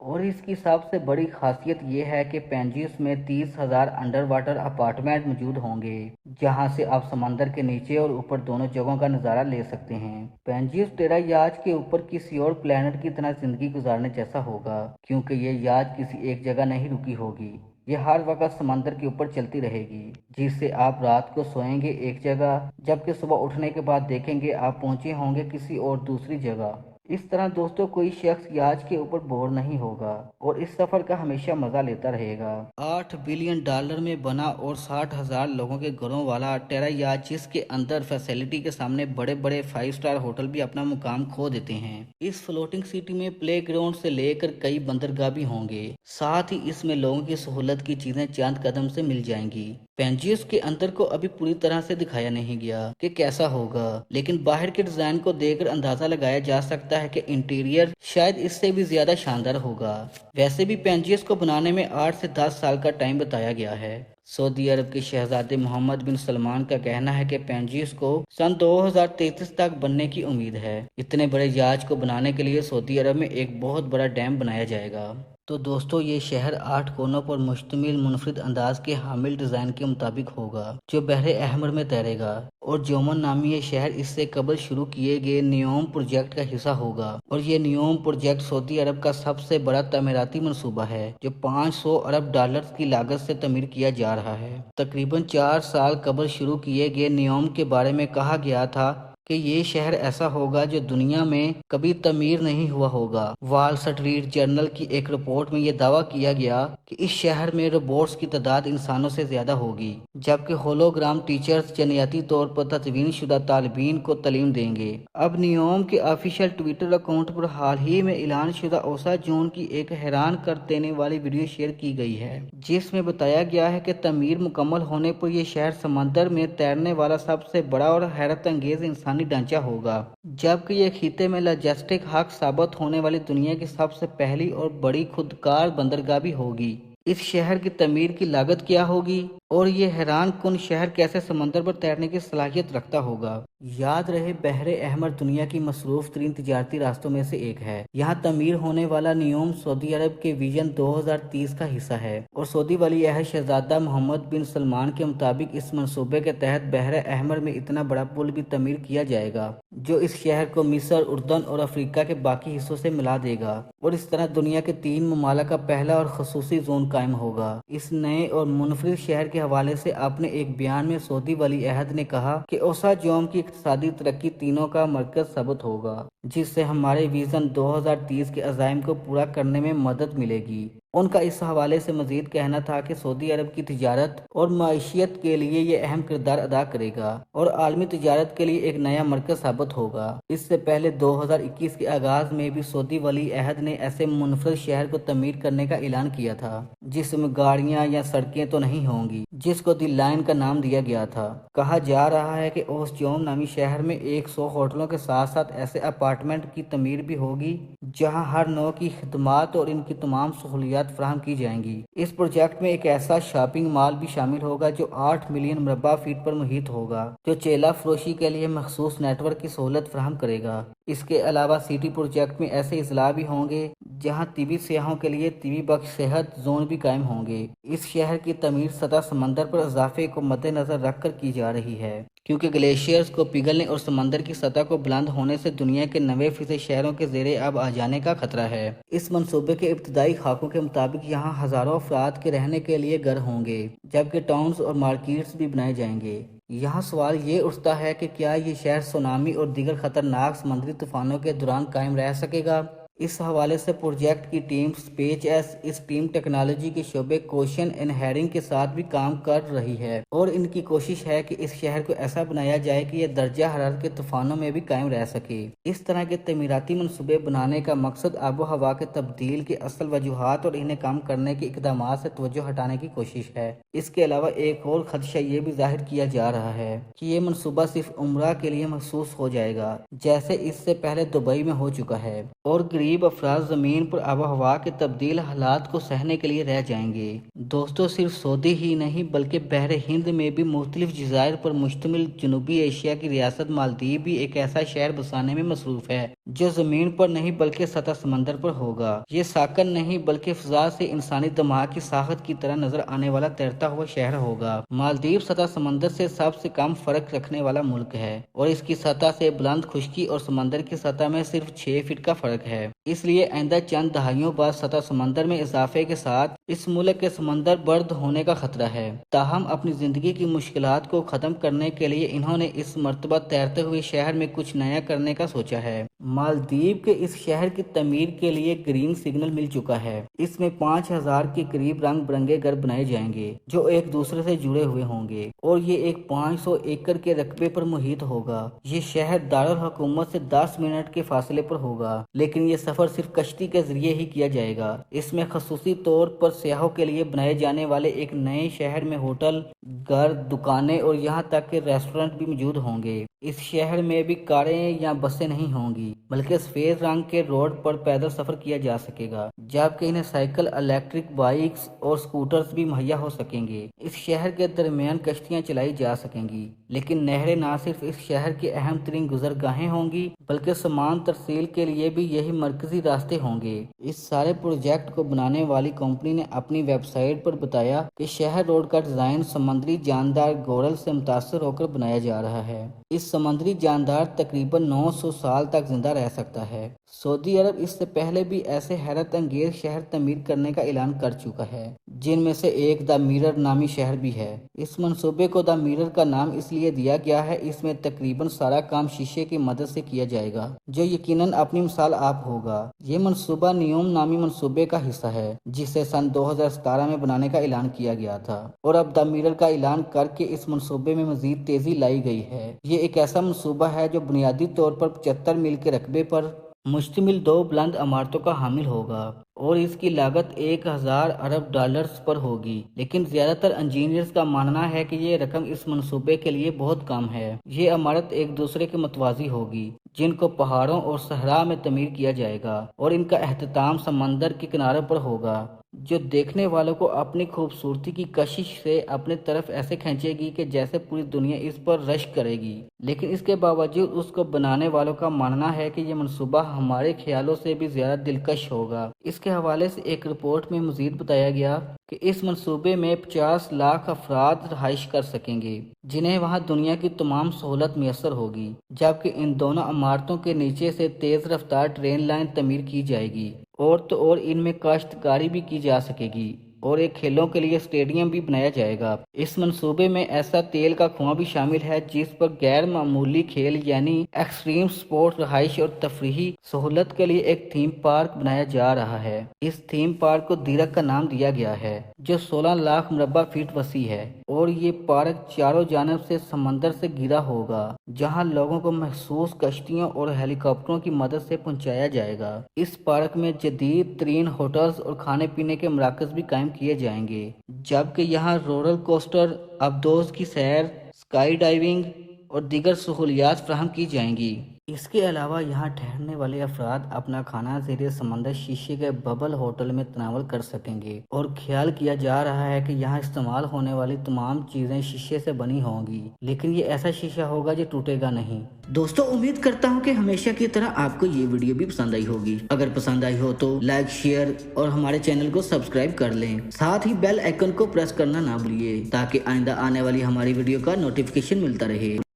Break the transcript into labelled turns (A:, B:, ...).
A: اور اس کی سب سے بڑی خاصیت یہ ہے کہ پینجیس میں 30,000 انڈر واٹر اپارٹمنٹ موجود ہوں گے، جہاں سے آپ سمندر کے نیچے اور اوپر دونوں جگہوں کا نظارہ لے سکتے ہیں۔ پینجیس ٹیرا یاچ کے اوپر کسی اور پلانٹ کی طرح زندگی گزارنے جیسا ہوگا، کیونکہ یہ یاچ کسی ایک جگہ نہیں رکی ہوگی، یہ ہر وقت سمندر کے اوپر چلتی رہے گی، جس سے آپ رات کو سوئیں گے ایک جگہ، جبکہ صبح اٹھنے کے بعد دیکھیں گے آپ پہنچے ہوں گے کسی اور دوسری جگہ۔ اس طرح دوستوں کوئی شخص یاچ کے اوپر بور نہیں ہوگا اور اس سفر کا ہمیشہ مزہ لیتا رہے گا۔ $8 بلین میں بنا اور 60,000 لوگوں کے گھروں والا ٹیرا یاچ، جس کے اندر فیسلٹی کے سامنے بڑے بڑے 5 اسٹار ہوٹل بھی اپنا مقام کھو دیتے ہیں۔ اس فلوٹنگ سٹی میں پلے گراؤنڈ سے لے کر کئی بندرگاہ بھی ہوں گے، ساتھ ہی اس میں لوگوں کی سہولت کی چیزیں چند قدم سے مل جائیں گی۔ پینجیس کے اندر کو ابھی پوری طرح سے دکھایا نہیں گیا کہ کیسا ہوگا، لیکن باہر کے ڈیزائن کو دیکھ کر اندازہ لگایا جا سکتا ہے کہ انٹیریئر شاید اس سے بھی زیادہ شاندار ہوگا۔ ویسے بھی پینجیس کو بنانے میں 8 سے 10 سال کا ٹائم بتایا گیا ہے۔ سعودی عرب کے شہزادے محمد بن سلمان کا کہنا ہے کہ پینجیس کو سن 2033 تک بننے کی امید ہے۔ اتنے بڑے یاچ کو بنانے کے لیے سعودی عرب میں ایک بہت بڑا ڈیم بنایا جائے گا۔ تو دوستو یہ شہر 8 کونوں پر مشتمل منفرد انداز کے حامل ڈیزائن کے مطابق ہوگا، جو بحر احمر میں تیرے گا، اور جومن نامی یہ شہر اس سے قبل شروع کیے گئے نیوم پروجیکٹ کا حصہ ہوگا، اور یہ نیوم پروجیکٹ سعودی عرب کا سب سے بڑا تعمیراتی منصوبہ ہے، جو $500 ارب کی لاگت سے تعمیر کیا جا رہا ہے۔ تقریباً 4 سال قبل شروع کیے گئے نیوم کے بارے میں کہا گیا تھا کہ یہ شہر ایسا ہوگا جو دنیا میں کبھی تعمیر نہیں ہوا ہوگا۔ وال اسٹریٹ جرنل کی ایک رپورٹ میں یہ دعویٰ کیا گیا کہ اس شہر میں روبوٹس کی تعداد انسانوں سے زیادہ ہوگی، جبکہ ہولوگرام ٹیچرز جنیاتی طور پر تدوین شدہ طالبین کو تعلیم دیں گے۔ اب نیوم کے آفیشیل ٹویٹر اکاؤنٹ پر حال ہی میں اعلان شدہ اوسا جون کی ایک حیران کر دینے والی ویڈیو شیئر کی گئی ہے، جس میں بتایا گیا ہے کہ تعمیر مکمل ہونے پر یہ شہر سمندر میں تیرنے والا سب سے بڑا اور حیرت انگیز انسانی ڈھانچہ ہوگا، جبکہ یہ خطے میں لاجسٹک ہب ثابت ہونے والی دنیا کی سب سے پہلی اور بڑی خودکار بندرگاہ بھی ہوگی۔ اس شہر کی تعمیر کی لاگت کیا ہوگی اور یہ حیران کن شہر کیسے سمندر پر تیرنے کی صلاحیت رکھتا ہوگا؟ یاد رہے بحر احمر دنیا کی مصروف ترین تجارتی راستوں میں سے ایک ہے۔ یہاں تعمیر ہونے والا نیوم سعودی عرب کے ویژن 2030 کا حصہ ہے، اور سعودی ولی عہد شہزادہ محمد بن سلمان کے مطابق اس منصوبے کے تحت بحر احمر میں اتنا بڑا پل بھی تعمیر کیا جائے گا جو اس شہر کو مصر، اردن اور افریقہ کے باقی حصوں سے ملا دے گا، اور اس طرح دنیا کے 3 ممالک کا پہلا اور خصوصی زون قائم ہوگا۔ اس نئے اور منفرد شہر کے حوالے سے اپنے ایک بیان میں سعودی ولی عہد نے کہا کہ اوسا جوم کی اقتصادی ترقی تینوں کا مرکز ثابت ہوگا، جس سے ہمارے ویژن 2030 کے عزائم کو پورا کرنے میں مدد ملے گی۔ ان کا اس حوالے سے مزید کہنا تھا کہ سعودی عرب کی تجارت اور معیشت کے لیے یہ اہم کردار ادا کرے گا اور عالمی تجارت کے لیے ایک نیا مرکز ثابت ہوگا۔ اس سے پہلے 2021 کے آغاز میں بھی سعودی ولی عہد نے ایسے منفرد شہر کو تعمیر کرنے کا اعلان کیا تھا جس میں گاڑیاں یا سڑکیں تو نہیں ہوں گی، جس کو دی لائن کا نام دیا گیا تھا۔ کہا جا رہا ہے کہ اوس جوم نامی شہر میں 100 ہوٹلوں کے ساتھ ساتھ ایسے اپارٹمنٹ کی تعمیر بھی ہوگی جہاں ہر نوع کی خدمات اور ان کی تمام سہولیات فراہم کی جائیں گی۔ اس پروجیکٹ میں ایک ایسا شاپنگ مال بھی شامل ہوگا جو 8 ملین مربع فٹ پر محیط ہوگا، جو چیلا فروشی کے لیے مخصوص نیٹ ورک کی سہولت فراہم کرے گا۔ اس کے علاوہ سٹی پروجیکٹ میں ایسے اضلاع بھی ہوں گے جہاں طبی سیاحوں کے لیے طبی بخش صحت زون بھی قائم ہوں گے۔ اس شہر کی تعمیر سطح سمندر پر اضافے کو مد نظر رکھ کر کی جا رہی ہے، کیونکہ گلیشیئرز کو پگھلنے اور سمندر کی سطح کو بلند ہونے سے دنیا کے 90% شہروں کے زیر آب آ جانے کا خطرہ ہے۔ اس منصوبے کے ابتدائی خاکوں کے مطابق یہاں ہزاروں افراد کے رہنے کے لیے گھر ہوں گے، جبکہ ٹاؤنز اور مارکیٹس بھی بنائے جائیں گے۔ یہاں سوال یہ اٹھتا ہے کہ کیا یہ شہر سونامی اور دیگر خطرناک سمندری طوفانوں کے دوران قائم رہ سکے گا؟ اس حوالے سے پروجیکٹ کی ٹیم سپیس ایس اس ٹیم ٹیکنالوجی کے شعبے کوشن انہیرنگ کے ساتھ بھی کام کر رہی ہے، اور ان کی کوشش ہے کہ اس شہر کو ایسا بنایا جائے کہ یہ درجہ حرارت کے طوفانوں میں بھی قائم رہ سکے۔ اس طرح کے تعمیراتی منصوبے بنانے کا مقصد آب و ہوا کے تبدیل کے اصل وجوہات اور انہیں کم کرنے کے اقدامات سے توجہ ہٹانے کی کوشش ہے۔ اس کے علاوہ ایک اور خدشہ یہ بھی ظاہر کیا جا رہا ہے کہ یہ منصوبہ صرف عمرہ کے لیے مخصوص ہو جائے گا، جیسے اس سے پہلے دبئی میں ہو چکا ہے، اور قریب افراد زمین پر آب و ہوا کے تبدیل حالات کو سہنے کے لیے رہ جائیں گے۔ دوستو، صرف سعودی ہی نہیں بلکہ بحر ہند میں بھی مختلف جزائر پر مشتمل جنوبی ایشیا کی ریاست مالدیپ بھی ایک ایسا شہر بسانے میں مصروف ہے جو زمین پر نہیں بلکہ سطح سمندر پر ہوگا۔ یہ ساکن نہیں بلکہ فضا سے انسانی دماغ کی ساخت کی طرح نظر آنے والا تیرتا ہوا شہر ہوگا۔ مالدیپ سطح سمندر سے سب سے کم فرق رکھنے والا ملک ہے اور اس کی سطح سے بلند خشکی اور سمندر کی سطح میں صرف 6 فٹ کا فرق ہے۔ اس لیے آئندہ چند دہائیوں بعد سطح سمندر میں اضافے کے ساتھ اس ملک کے سمندر برد ہونے کا خطرہ ہے۔ تاہم اپنی زندگی کی مشکلات کو ختم کرنے کے لیے انہوں نے اس مرتبہ تیرتے ہوئے شہر میں کچھ نیا کرنے کا سوچا ہے۔ مالدیپ کے اس شہر کی تعمیر کے لیے گرین سگنل مل چکا ہے۔ اس میں 5000 کے قریب رنگ برنگے گھر بنائے جائیں گے جو ایک دوسرے سے جڑے ہوئے ہوں گے اور یہ ایک 500 ایکڑ کے رقبے پر محیط ہوگا۔ یہ شہر دارالحکومت سے 10 منٹ کے فاصلے پر ہوگا، لیکن یہ سفر صرف کشتی کے ذریعے ہی کیا جائے گا۔ اس میں خصوصی طور پر سیاحوں کے لیے بنائے جانے والے ایک نئے شہر میں ہوٹل، گھر، دکانیں اور یہاں تک کہ ریسٹورنٹ بھی موجود ہوں گے۔ اس شہر میں بھی کاریں یا بسیں نہیں ہوں گی بلکہ سفید رنگ کے روڈ پر پیدل سفر کیا جا سکے گا، جبکہ انہیں سائیکل، الیکٹرک بائیکس اور سکوٹرز بھی مہیا ہو سکیں گے۔ اس شہر کے درمیان کشتیاں چلائی جا سکیں گی، لیکن نہریں نہ صرف اس شہر کی اہم ترین گزرگاہیں ہوں گی بلکہ سامان ترسیل کے لیے بھی یہی مرکزی راستے ہوں گے۔ اس سارے پروجیکٹ کو بنانے والی کمپنی نے اپنی ویب سائٹ پر بتایا کہ شہر روڈ کا ڈیزائن سمندری جاندار گورل سے متاثر ہو کر بنایا جا رہا ہے۔ اس سمندری جاندار تقریباً 900 سال تک زندہ رہ سکتا ہے۔ سعودی عرب اس سے پہلے بھی ایسے حیرت انگیز شہر تعمیر کرنے کا اعلان کر چکا ہے، جن میں سے ایک دا میرر نامی شہر بھی ہے۔ اس منصوبے کو دا میرر کا نام اس لیے دیا گیا ہے، اس میں تقریباً سارا کام شیشے کی مدد سے کیا جائے گا، جو یقیناً اپنی مثال آپ ہوگا۔ یہ منصوبہ نیوم نامی منصوبے کا حصہ ہے جسے سن 2017 میں بنانے کا اعلان کیا گیا تھا، اور اب دا میرر کا اعلان کر کے اس منصوبے میں مزید تیزی لائی گئی ہے۔ یہ ایک ایسا منصوبہ ہے جو بنیادی طور پر 75 میل کے رقبے پر مشتمل 2 بلند عمارتوں کا حامل ہوگا اور اس کی لاگت 1000 ارب ڈالرز پر ہوگی، لیکن زیادہ تر انجینئرز کا ماننا ہے کہ یہ رقم اس منصوبے کے لیے بہت کم ہے۔ یہ عمارت ایک دوسرے کے متوازی ہوگی، جن کو پہاڑوں اور صحرا میں تعمیر کیا جائے گا، اور ان کا اختتام سمندر کے کنارے پر ہوگا، جو دیکھنے والوں کو اپنی خوبصورتی کی کشش سے اپنے طرف ایسے کھینچے گی کہ جیسے پوری دنیا اس پر رشک کرے گی۔ لیکن اس کے باوجود اس کو بنانے والوں کا ماننا ہے کہ یہ منصوبہ ہمارے خیالوں سے بھی زیادہ دلکش ہوگا۔ اس کے حوالے سے ایک رپورٹ میں مزید بتایا گیا کہ اس منصوبے میں 50 لاکھ افراد رہائش کر سکیں گے، جنہیں وہاں دنیا کی تمام سہولت میسر ہوگی، جبکہ ان دونوں عمارتوں کے نیچے سے تیز رفتار ٹرین لائن تعمیر کی جائے گی، اور ان میں کاشتکاری بھی کی جا سکے گی، اور ایک کھیلوں کے لیے اسٹیڈیم بھی بنایا جائے گا۔ اس منصوبے میں ایسا تیل کا کنواں بھی شامل ہے جس پر غیر معمولی کھیل یعنی ایکسٹریم سپورٹ، رہائش اور تفریحی سہولت کے لیے ایک تھیم پارک بنایا جا رہا ہے۔ اس تھیم پارک کو دیرک کا نام دیا گیا ہے، جو 16 لاکھ مربع فٹ وسیع ہے، اور یہ پارک چاروں جانب سے سمندر سے گھرا ہوگا، جہاں لوگوں کو مخصوص کشتیوں اور ہیلی کاپٹروں کی مدد سے پہنچایا جائے گا۔ اس پارک میں جدید ترین ہوٹلز اور کھانے پینے کے مراکز بھی قائم کیے جائیں گے، جبکہ یہاں رولر کوسٹر، ابدوز کی سیر، اسکائی ڈائیونگ اور دیگر سہولیات فراہم کی جائیں گی۔ اس کے علاوہ یہاں ٹھہرنے والے افراد اپنا کھانا زیر سمندر شیشے کے ببل ہوٹل میں تناول کر سکیں گے، اور خیال کیا جا رہا ہے کہ یہاں استعمال ہونے والی تمام چیزیں شیشے سے بنی ہوں گی، لیکن یہ ایسا شیشہ ہوگا جو ٹوٹے گا نہیں۔ دوستو، امید کرتا ہوں کہ ہمیشہ کی طرح آپ کو یہ ویڈیو بھی پسند آئی ہوگی۔ اگر پسند آئی ہو تو لائک، شیئر اور ہمارے چینل کو سبسکرائب کر لیں، ساتھ ہی بیل آئیکن کو پریس کرنا نہ بھولیے تاکہ آئندہ آنے والی ہماری ویڈیو کا نوٹیفیکیشن ملتا رہے۔